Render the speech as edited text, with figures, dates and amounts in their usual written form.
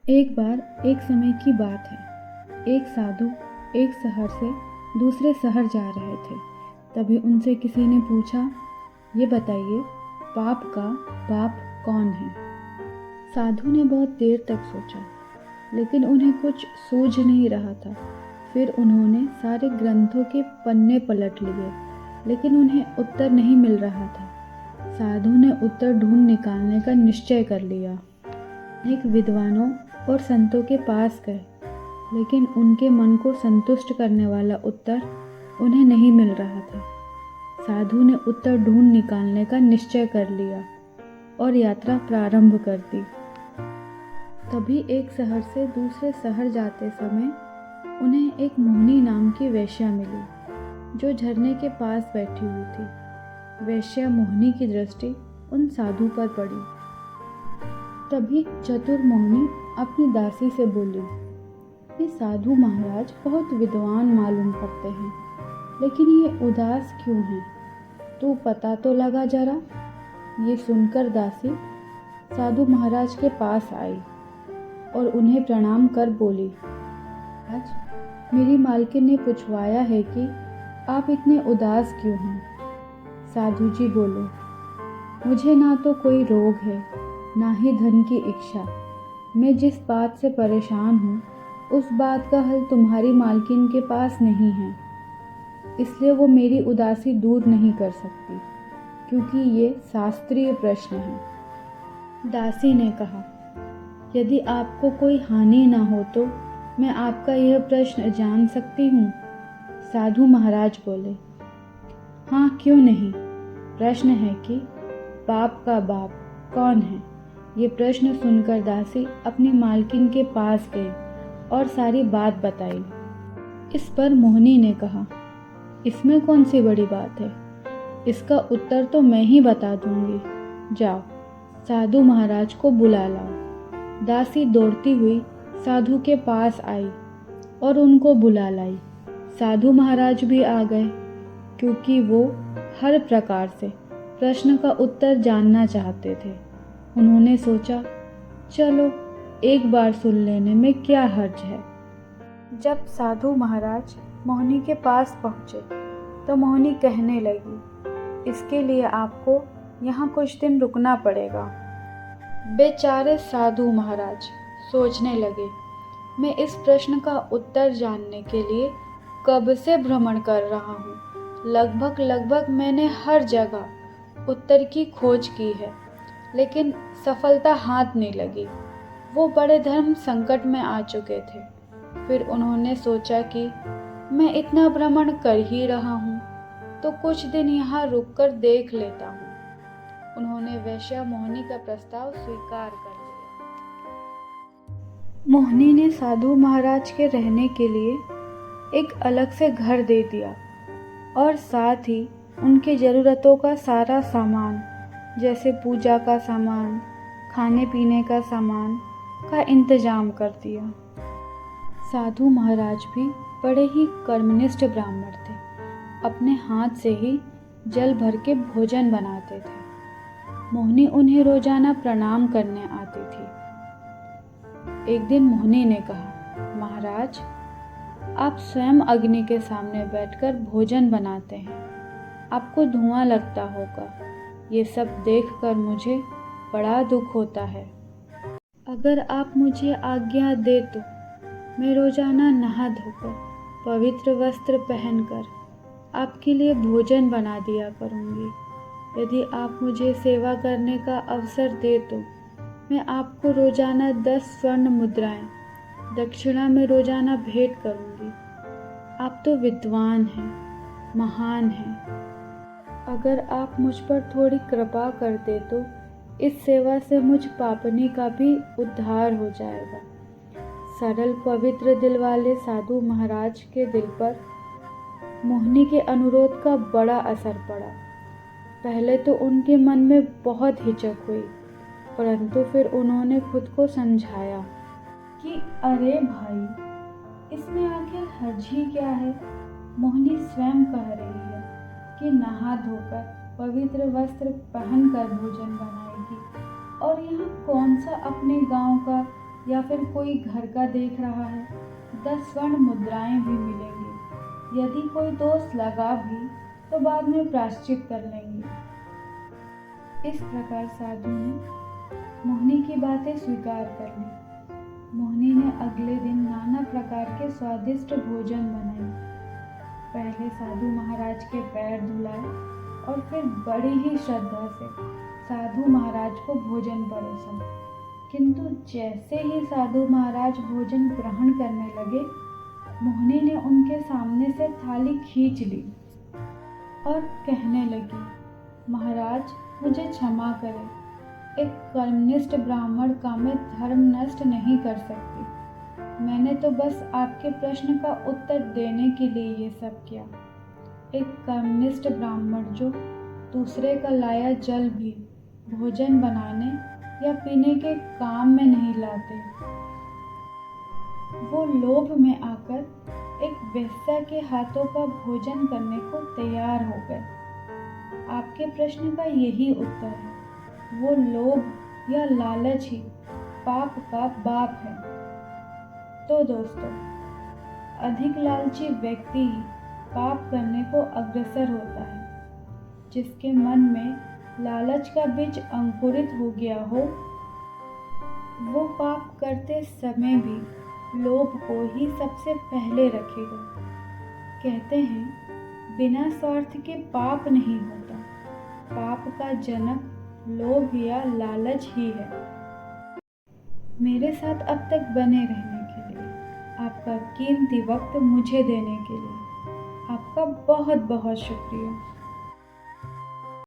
एक बार एक समय की बात है। एक साधु एक शहर से दूसरे शहर जा रहे थे। तभी उनसे किसी ने पूछा, ये बताइए, पाप का बाप कौन है? साधु ने बहुत देर तक सोचा, लेकिन उन्हें कुछ सूझ नहीं रहा था। फिर उन्होंने सारे ग्रंथों के पन्ने पलट लिए, लेकिन उन्हें उत्तर नहीं मिल रहा था। साधु ने उत्तर ढूंढ निकालने का निश्चय कर लिया। अनेक विद्वानों और संतों के पास गए, लेकिन उनके मन को संतुष्ट करने वाला उत्तर उन्हें नहीं मिल रहा था। साधु ने उत्तर ढूंढ निकालने का निश्चय कर लिया और यात्रा प्रारंभ कर दी। तभी एक शहर से दूसरे शहर जाते समय उन्हें एक मोहिनी नाम की वेश्या मिली, जो झरने के पास बैठी हुई थी। वेश्या मोहिनी की दृष्टि उन साधु पर पड़ी। तभी चतुर मोहिनी अपनी दासी से बोली, ये साधु महाराज बहुत विद्वान मालूम पड़ते हैं, लेकिन ये उदास क्यों हैं? तू पता तो लगा जरा। ये सुनकर दासी साधु महाराज के पास आई और उन्हें प्रणाम कर बोली, आज मेरी मालकिन ने पूछवाया है कि आप इतने उदास क्यों हैं? साधु जी बोले, मुझे ना तो कोई रोग है, ना ही धन की इच्छा। मैं जिस बात से परेशान हूँ, उस बात का हल तुम्हारी मालकिन के पास नहीं है, इसलिए वो मेरी उदासी दूर नहीं कर सकती, क्योंकि ये शास्त्रीय प्रश्न है। दासी ने कहा, यदि आपको कोई हानि ना हो तो मैं आपका यह प्रश्न जान सकती हूँ? साधु महाराज बोले, हाँ, क्यों नहीं। प्रश्न है कि पाप का बाप कौन है? ये प्रश्न सुनकर दासी अपनी मालकिन के पास गई और सारी बात बताई। इस पर मोहिनी ने कहा, इसमें कौन सी बड़ी बात है? इसका उत्तर तो मैं ही बता दूंगी। जाओ, साधु महाराज को बुला लाओ। दासी दौड़ती हुई साधु के पास आई और उनको बुला लाई। साधु महाराज भी आ गए, क्योंकि वो हर प्रकार से प्रश्न का उत्तर जानना चाहते थे। उन्होंने सोचा, चलो एक बार सुन लेने में क्या हर्ज है। जब साधु महाराज मोहिनी के पास पहुँचे तो मोहिनी कहने लगी, इसके लिए आपको यहाँ कुछ दिन रुकना पड़ेगा। बेचारे साधु महाराज सोचने लगे, मैं इस प्रश्न का उत्तर जानने के लिए कब से भ्रमण कर रहा हूँ। लगभग मैंने हर जगह उत्तर की खोज की है, लेकिन सफलता हाथ नहीं लगी। वो बड़े धर्म संकट में आ चुके थे। फिर उन्होंने सोचा कि मैं इतना भ्रमण कर ही रहा हूँ, तो कुछ दिन यहाँ रुककर देख लेता हूँ। उन्होंने वेश्या मोहिनी का प्रस्ताव स्वीकार कर लिया। मोहिनी ने साधु महाराज के रहने के लिए एक अलग से घर दे दिया और साथ ही उनकी ज़रूरतों का सारा सामान, जैसे पूजा का सामान, खाने पीने का सामान का इंतजाम कर दिया। साधु महाराज भी बड़े ही कर्मनिष्ठ ब्राह्मण थे। अपने हाथ से ही जल भर के भोजन बनाते थे। मोहिनी उन्हें रोजाना प्रणाम करने आती थी। एक दिन मोहिनी ने कहा, महाराज, आप स्वयं अग्नि के सामने बैठकर भोजन बनाते हैं, आपको धुआं लगता होगा। ये सब देखकर मुझे बड़ा दुख होता है। अगर आप मुझे आज्ञा दे तो मैं रोजाना नहा धोकर पवित्र वस्त्र पहनकर आपके लिए भोजन बना दिया करूँगी। यदि आप मुझे सेवा करने का अवसर दे तो मैं आपको रोजाना 10 स्वर्ण मुद्राएं दक्षिणा में रोजाना भेंट करूँगी। आप तो विद्वान हैं, महान हैं। अगर आप मुझ पर थोड़ी कृपा कर दे तो इस सेवा से मुझ पापनी का भी उद्धार हो जाएगा। सरल पवित्र दिल वाले साधु महाराज के दिल पर मोहिनी के अनुरोध का बड़ा असर पड़ा। पहले तो उनके मन में बहुत हिचक हुई, परंतु फिर उन्होंने खुद को समझाया कि अरे भाई, इसमें आखिर हर्ज ही क्या है। मोहिनी स्वयं कह रही है कि नहा धोकर पवित्र वस्त्र पहनकर भोजन बनाएगी, और यहाँ कौन सा अपने गांव का या फिर कोई घर का देख रहा है, 10 स्वर्ण मुद्राएं भी मिलेंगी। यदि कोई दोस्त लगा भी तो बाद में प्रायश्चित कर लेंगे। इस प्रकार साधु ने मोहिनी की बातें स्वीकार कर ली। मोहिनी ने अगले दिन नाना प्रकार के स्वादिष्ट भोजन बनाए। पहले साधु महाराज के पैर धुलाए और फिर बड़ी ही श्रद्धा से साधु महाराज को भोजन परोसा। किंतु जैसे ही साधु महाराज भोजन ग्रहण करने लगे, मोहिनी ने उनके सामने से थाली खींच ली और कहने लगी, महाराज मुझे क्षमा करें, एक कर्मनिष्ठ ब्राह्मण का मैं धर्म नष्ट नहीं कर सकती। मैंने तो बस आपके प्रश्न का उत्तर देने के लिए ये सब किया। एक कर्मनिष्ठ ब्राह्मण जो दूसरे का लाया जल भी भोजन बनाने या पीने के काम में नहीं लाते, वो लोभ में आकर एक वेश्या के हाथों का भोजन करने को तैयार हो गए। आपके प्रश्न का यही उत्तर है। वो लोभ या लालच ही पाप का बाप है। तो दोस्तों, अधिक लालची व्यक्ति ही पाप करने को अग्रसर होता है। जिसके मन में लालच का बीज अंकुरित हो गया हो, वो पाप करते समय भी लोभ को ही सबसे पहले रखेगा। कहते हैं, बिना स्वार्थ के पाप नहीं होता। पाप का जनक लोभ या लालच ही है। मेरे साथ अब तक बने रहने के लिए, आपका कीमती वक्त मुझे देने के लिए आपका बहुत बहुत शुक्रिया।